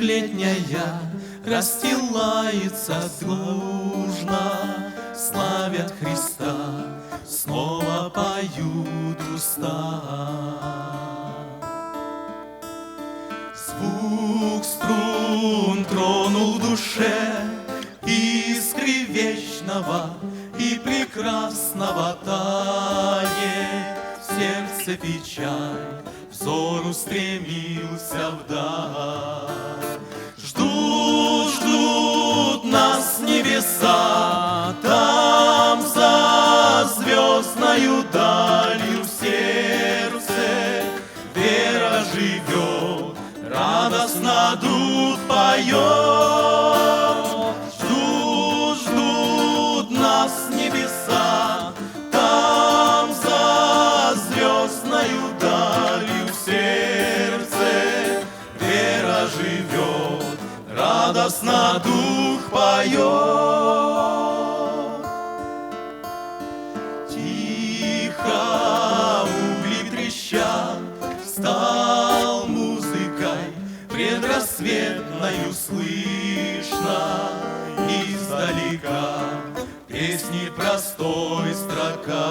летняя расстилается дружно, славят Христа, снова поют уста. Звук струн тронул в душе искры вечного и прекрасного тает. В сердце печаль, взор устремился вдаль. Ждут, ждут нас небеса, там за звездною далью в сердце вера живет, радостно дух поет. Ждут, ждут нас небеса, там за звездною далью в сердце вера живет, радостно дух поет. Тихо угли трещат, стал музыкой предрассветною слышно издалека песни простой строка.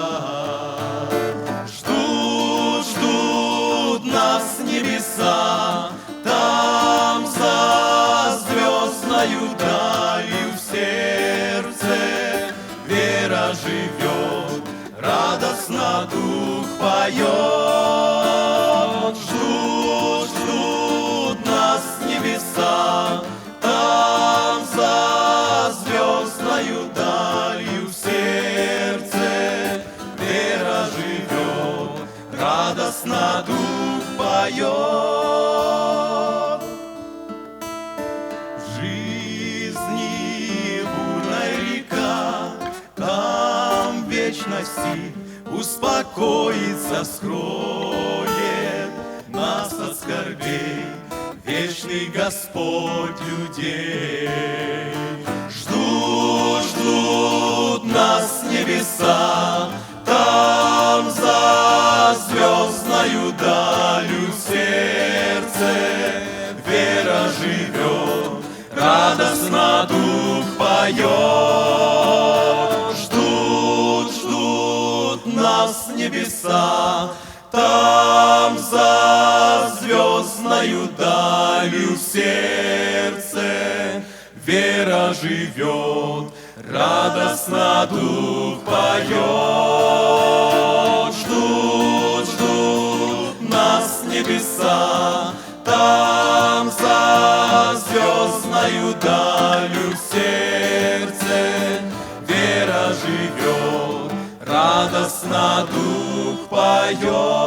Ждут, ждут нас небеса, там за звездною далью в сердце вера живет, радостно дух поет. Ждут, ждут нас небеса, там за звездною далью в сердце вера живет, радостно дух поет. В жизни бурная река, там в вечности успокоится, скроет нас от скорбей вечный Господь людей. Ждут, ждут нас небеса, там за звездною далью в сердце вера живет, радостно дух поет. Ждут, ждут нас небеса, там за звездною далью в сердце вера живет, радостно дух поет. Ждут, ждут нас небеса, там за звездною далью в сердце вера живет, радостно дух поет.